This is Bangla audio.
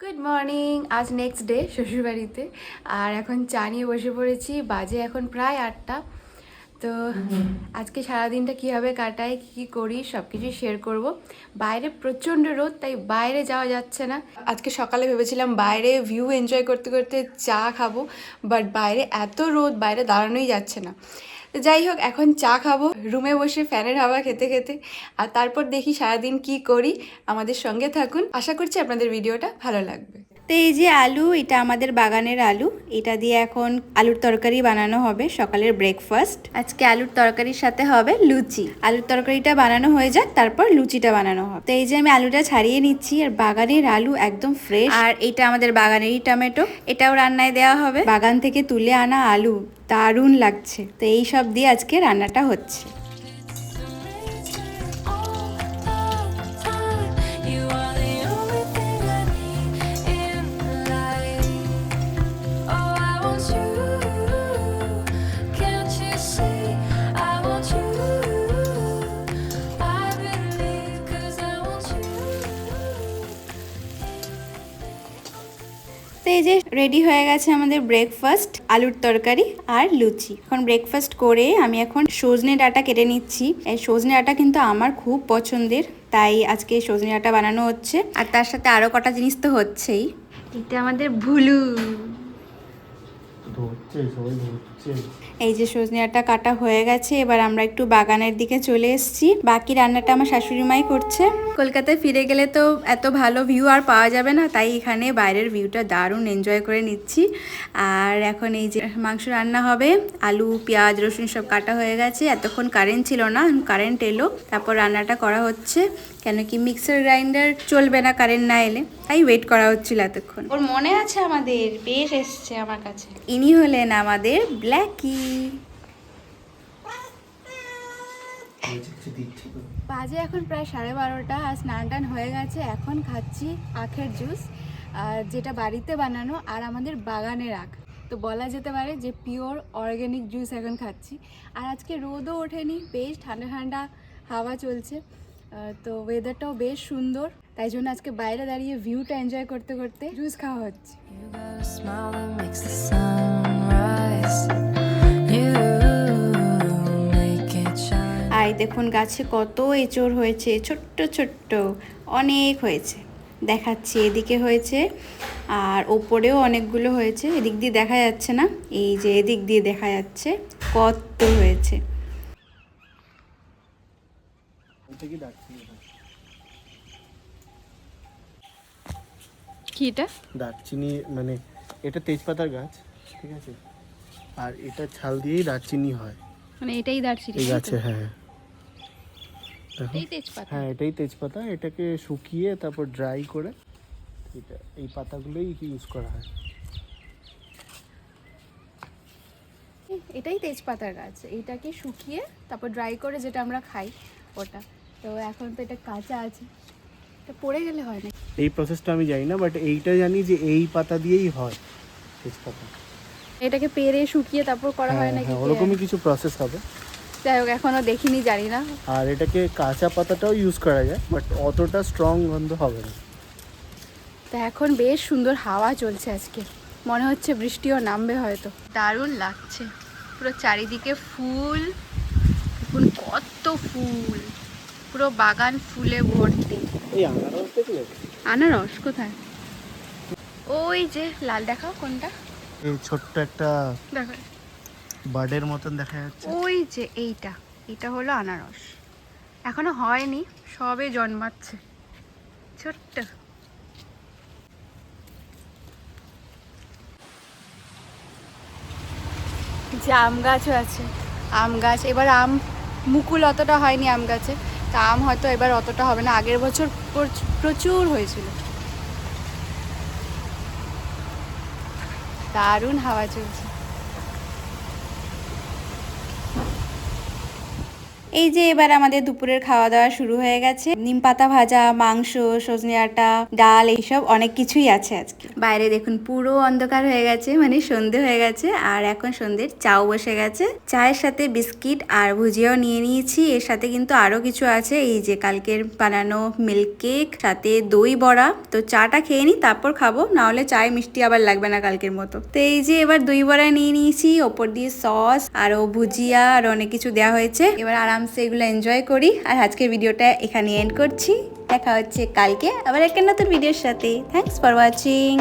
Good morning. আজ নেক্সট ডে শ্বশুরবাড়িতে, আর এখন চা নিয়ে বসে পড়েছি। বাজে এখন প্রায় 8টা। তো আজকে সারাদিনটা কীভাবে কাটাই, কী করি সব কিছুই শেয়ার করব। বাইরে প্রচণ্ড রোদ, তাই বাইরে যাওয়া যাচ্ছে না। আজকে সকালে ভেবেছিলাম বাইরে ভিউ এনজয় করতে করতে চা খাবো, বাট বাইরে এত রোদ, বাইরে দাঁড়ানোই যাচ্ছে না। তো যাই হোক, এখন চা খাবো রুমে বসে ফ্যানের হাওয়া খেতে খেতে, আর তারপর দেখি সারাদিন কি করি। আমাদের সঙ্গে থাকুন, আশা করছি আপনাদের ভিডিওটা ভালো লাগবে। তো এই যে আলু, এটা আমাদের বাগানের আলু। এটা দিয়ে এখন আলুর তরকারি বানানো হবে, সকালের ব্রেকফাস্ট। আজকে আলুর তরকারির সাথে হবে লুচি। আলুর তরকারিটা বানানো হয়ে যাক, তারপর লুচিটা বানানো হবে। তো এই যে আমি আলুটা ছাড়িয়ে নিচ্ছি, আর বাগানের আলু একদম ফ্রেশ। আর এটা আমাদের বাগানেরই টমেটো, এটাও রান্নায় দেওয়া হবে। বাগান থেকে তুলে আনা আলু, দারুণ লাগছে। তো এই সব দিয়ে আজকে রান্নাটা হচ্ছে। তো এই যে রেডি হয়ে গেছে আমাদের ব্রেকফাস্ট, আলুর তরকারি আর লুচি। এখন ব্রেকফাস্ট করে আমি এখন সজনে ডাঁটা কেটে নিচ্ছি। এই সজনে ডাঁটা কিন্তু আমার খুব পছন্দের, তাই আজকে সজনে ডাঁটা বানানো হচ্ছে। আর তার সাথে আরো কটা জিনিস তো হচ্ছেই। এটা আমাদের ভুলু। এই যে সজনে ডাঁটা কাটা হয়ে গেছে, এবার আমরা একটু বাগানের দিকে চলে এসেছি। বাকি রান্নাটা আমার শাশুড়ি মাই করছে। কলকাতায় ফিরে গেলে তো এত ভালো ভিউ আর পাওয়া যাবে না, তাই এখানে বাইরের ভিউটা দারুণ এনজয় করে নিচ্ছি। আর এখন এই যে মাংস রান্না হবে, আলু পেঁয়াজ রসুন সব কাটা হয়ে গেছে। এতক্ষণ কারেন্ট ছিল না, কারেন্ট এলো, তারপর রান্নাটা করা হচ্ছে। কেন কি মিক্সার গ্রাইন্ডার চলবে না কারেন্ট না এলে, তাই ওয়েট করা হচ্ছিল এতক্ষণ। ওর মনে আছে আমাদের, বেশ এসছে আমার কাছে। ইনি হলেন আমাদের ব্ল্যাকি। বাজে এখন প্রায় 12:30। আর স্নান টান হয়ে গেছে। এখন খাচ্ছি আখের জুস, যেটা বাড়িতে বানানো আর আমাদের বাগানের আখ। তো বলা যেতে পারে যে পিওর অর্গ্যানিক জুস এখন খাচ্ছি। আর আজকে রোদও ওঠেনি, বেশ ঠান্ডা ঠান্ডা হাওয়া চলছে। তো ওয়েদারটাও বেশ সুন্দর, তাই জন্য আজকে বাইরে দাঁড়িয়ে ভিউটা এনজয় করতে করতে জুস খাওয়া হচ্ছে। আর দেখুন গাছে কত এঁচড় হয়েছে, ছোট্ট ছোট্ট অনেক হয়েছে। দেখাচ্ছি, এদিকে হয়েছে আর ওপরেও অনেকগুলো হয়েছে। এদিক দিয়ে দেখা যাচ্ছে না, এই যে এদিক দিয়ে দেখা যাচ্ছে কত হয়েছে। কি এটা? দারচিনি, মানে এটা তেজপাতার গাছ, ঠিক আছে। আর এটা ছাল দিয়েই দারচিনি হয়, মানে এটাই দারচিনি এই গাছে। হ্যাঁ, এটাই তেজপাতা। হ্যাঁ, এটাই তেজপাতা। এটাকে শুকিয়ে তারপর ড্রাই করে এটা এই পাতাগুলোই ইউজ করা হয়। এটাই তেজপাতার গাছ, এইটাকে শুকিয়ে তারপর ড্রাই করে যেটা আমরা খাই ওটা। তো এখন তো এটা কাঁচা আছে, এটা পড়ে গেলে হয় না। এই প্রসেসটা আমি জানি না, বাট এইটা জানি যে এই পাতা দিয়েই হয় তেজপাতা। এটাকে পেরে শুকিয়ে তারপর করা হয় নাকি? ওরকমই কিছু প্রসেস হবে। যাই হোক, এখনো দেখিনি, জানি না। আর এটাকে কাঁচা পাতাটাও ইউজ করা যায়, বাট অতটা স্ট্রং গন্ধ হবে না। তো এখন বেশ সুন্দর হাওয়া চলছে আজকে, মনে হচ্ছে বৃষ্টিও নামবে হয়তো। দারুণ লাগছে, পুরো চারিদিকে ফুল, দেখুন কত ফুল, পুরো বাগান ফুলে ভর্তি। এই আনারস দেখলে? আনারস কোথায়? ওই যে লাল, দেখাও কোনটা। এই ছোট্ট একটা দেখো, বার্ডের মতন দেখা যাচ্ছে। ওই যে এইটা, এটা হলো আনারস। এখনো হয়নি, সবে জন্মাচ্ছে, ছোট্ট। যে আম গাছও আছে, আম গাছ। এবার আম মুকুল অতটা হয়নি আম গাছে, তা আম হয়তো এবার অতটা হবে না। আগের বছর প্রচুর হয়েছিল। দারুণ হাওয়া চলছে। এই যে এবার আমাদের দুপুরের খাওয়া দাওয়া শুরু হয়ে গেছে। নিম পাতা ভাজা, মাংস, সজনে আটা, ডাল, এইসব অনেক কিছুই আছে আজকে। বাইরে দেখুন পুরো অন্ধকার হয়ে গেছে, মানে সন্ধে হয়ে গেছে। আর এখন সন্ধ্যের চাও বসে গেছে। চায়ের সাথে বিস্কিট আর ভুজিয়াও নিয়ে নিয়েছি। এর সাথে কিন্তু আরো কিছু আছে, এই যে কালকের বানানো মিল্ক কেক, সাথে দই বড়া। তো চাটা খেয়ে নি, তারপর খাবো, না হলে চায় মিষ্টি আবার লাগবে না কালকের মতো। তো এই যে এবার দই বড়া নিয়ে নিয়েছি, ওপর দিয়ে সস আরো ভুজিয়া আর অনেক কিছু দেওয়া হয়েছে। এবার আরামসে এগুলো এনজয় করি। আর আজকের ভিডিওটা এখানে এন্ড করছি। দেখা হচ্ছে কালকে আবার একটা নতুন ভিডিওর সাথে। Thanks for watching.